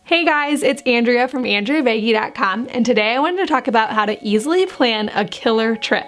Hey guys, it's Andrea from AndreaVagey.com, and today I wanted to talk about how to easily plan a killer trip.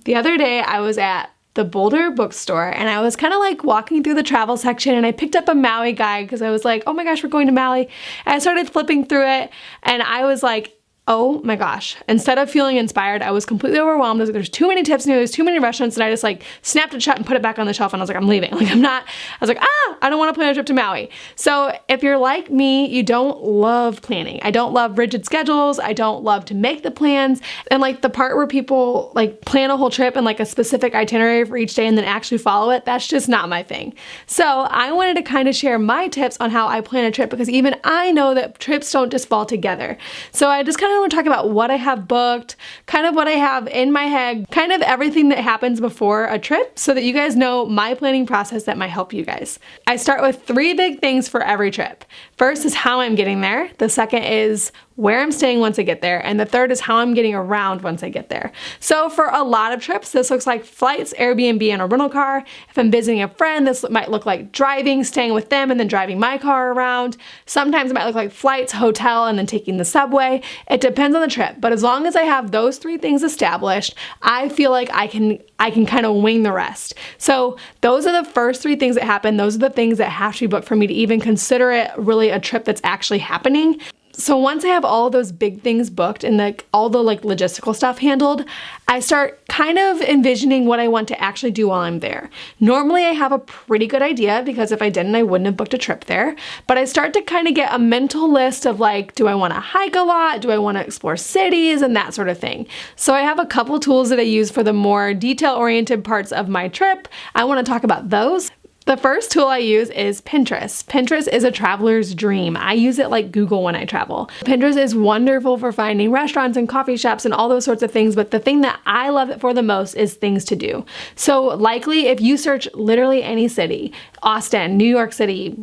The other day I was at the Boulder bookstore and I was kind of like walking through the travel section and I picked up a Maui guide because I was like, oh my gosh, we're going to Maui. And I started flipping through it and I was like, oh my gosh. Instead of feeling inspired, I was completely overwhelmed. There's too many tips in here, there's too many restaurants, and I just like snapped it shut and put it back on the shelf and I was like, I'm leaving. I was like, I don't want to plan a trip to Maui. So if you're like me, you don't love planning. I don't love rigid schedules. I don't love to make the plans. And like the part where people like plan a whole trip and like a specific itinerary for each day and then actually follow it, that's just not my thing. So I wanted to kind of share my tips on how I plan a trip because even I know that trips don't just fall together. So I just kind of want to talk about what I have booked, kind of what I have in my head, kind of everything that happens before a trip so that you guys know my planning process that might help you guys. I start with 3 big things for every trip. First is how I'm getting there. The second is where I'm staying once I get there. And the third is how I'm getting around once I get there. So for a lot of trips, this looks like flights, Airbnb, and a rental car. If I'm visiting a friend, this might look like driving, staying with them, and then driving my car around. Sometimes it might look like flights, hotel, and then taking the subway. It depends on the trip. But as long as I have those 3 things established, I feel like I can kind of wing the rest. So those are the first 3 things that happen. Those are the things that have to be booked for me to even consider it really a trip that's actually happening. So once I have all of those big things booked and like all the like logistical stuff handled, I start kind of envisioning what I want to actually do while I'm there. Normally I have a pretty good idea because if I didn't, I wouldn't have booked a trip there. But I start to kind of get a mental list of like, do I want to hike a lot? Do I want to explore cities and that sort of thing? So I have a couple tools that I use for the more detail-oriented parts of my trip. I want to talk about those. The first tool I use is Pinterest. Pinterest is a traveler's dream. I use it like Google when I travel. Pinterest is wonderful for finding restaurants and coffee shops and all those sorts of things, but the thing that I love it for the most is things to do. So likely if you search literally any city, Austin, New York City,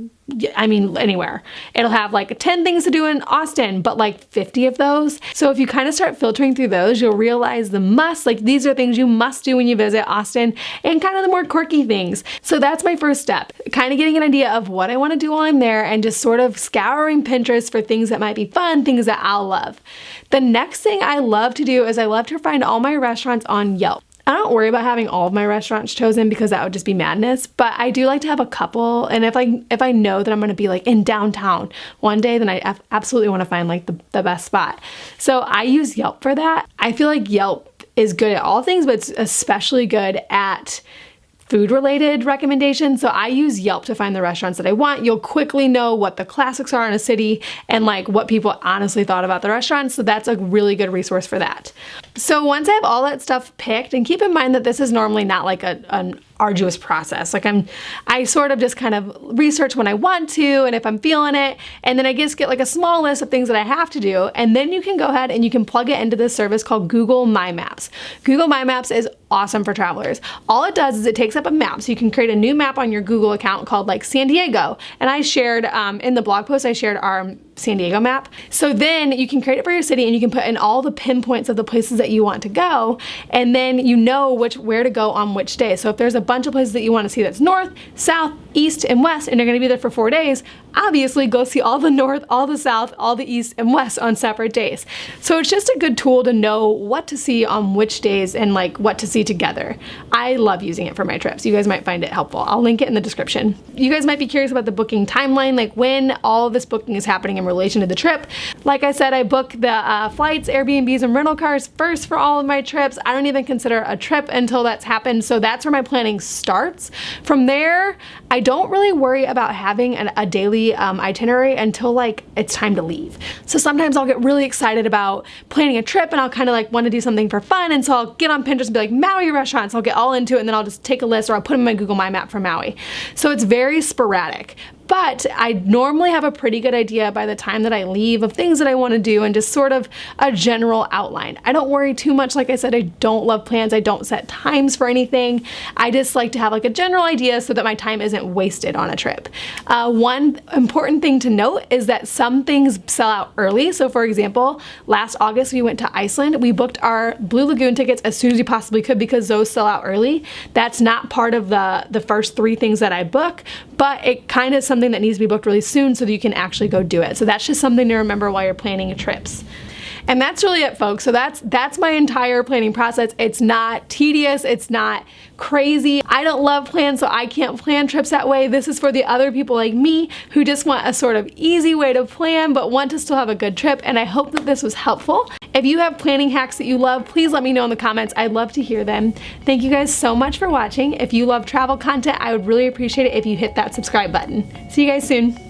I mean, anywhere. It'll have like 10 things to do in Austin, but like 50 of those. So if you kind of start filtering through those, you'll realize the must, like these are things you must do when you visit Austin and kind of the more quirky things. So that's my first step, kind of getting an idea of what I want to do while I'm there and just sort of scouring Pinterest for things that might be fun, things that I'll love. The next thing I love to do is I love to find all my restaurants on Yelp. I don't worry about having all of my restaurants chosen because that would just be madness, but I do like to have a couple, and if I know that I'm going to be like in downtown one day, then I absolutely want to find like the best spot. So I use Yelp for that. I feel like Yelp is good at all things, but it's especially good at food-related recommendations. So I use Yelp to find the restaurants that I want. You'll quickly know what the classics are in a city and like what people honestly thought about the restaurants. So that's a really good resource for that. So once I have all that stuff picked, and keep in mind that this is normally not like an arduous process. Like I sort of just kind of research when I want to and if I'm feeling it, and then I just get like a small list of things that I have to do, and then you can go ahead and you can plug it into this service called Google My Maps. Google My Maps is awesome for travelers. All it does is it takes up a map, so you can create a new map on your Google account called like San Diego, and I shared in the blog post I shared our San Diego map. So then you can create it for your city and you can put in all the pinpoints of the places that you want to go, and then you know where to go on which day. So if there's a bunch of places that you want to see that's north, south, east, and west, and you're going to be there for 4 days, obviously go see all the north, all the south, all the east, and west on separate days. So it's just a good tool to know what to see on which days and like what to see together. I love using it for my trips. You guys might find it helpful. I'll link it in the description. You guys might be curious about the booking timeline, like when all this booking is happening in relation to the trip. Like I said, I book the flights, Airbnbs, and rental cars first for all of my trips. I don't even consider a trip until that's happened. So that's where my planning starts. From there, I don't really worry about having a daily itinerary until like it's time to leave. So sometimes I'll get really excited about planning a trip and I'll kind of like want to do something for fun, and so I'll get on Pinterest and be like Maui restaurants. I'll get all into it and then I'll just take a list or I'll put in my Google My Map for Maui. So it's very sporadic. But I normally have a pretty good idea by the time that I leave of things that I want to do and just sort of a general outline. I don't worry too much. Like I said, I don't love plans. I don't set times for anything. I just like to have like a general idea so that my time isn't wasted on a trip. One important thing to note is that some things sell out early. So for example, last August we went to Iceland. We booked our Blue Lagoon tickets as soon as we possibly could because those sell out early. That's not part of the first 3 things that I book, but it kind of something that needs to be booked really soon so that you can actually go do it. So that's just something to remember while you're planning your trips. And that's really it, folks. So that's my entire planning process. It's not tedious, it's not crazy. I don't love plans, so I can't plan trips that way. This is for the other people like me who just want a sort of easy way to plan but want to still have a good trip, and I hope that this was helpful. If you have planning hacks that you love, please let me know in the comments. I'd love to hear them. Thank you guys so much for watching. If you love travel content, I would really appreciate it if you hit that subscribe button. See you guys soon.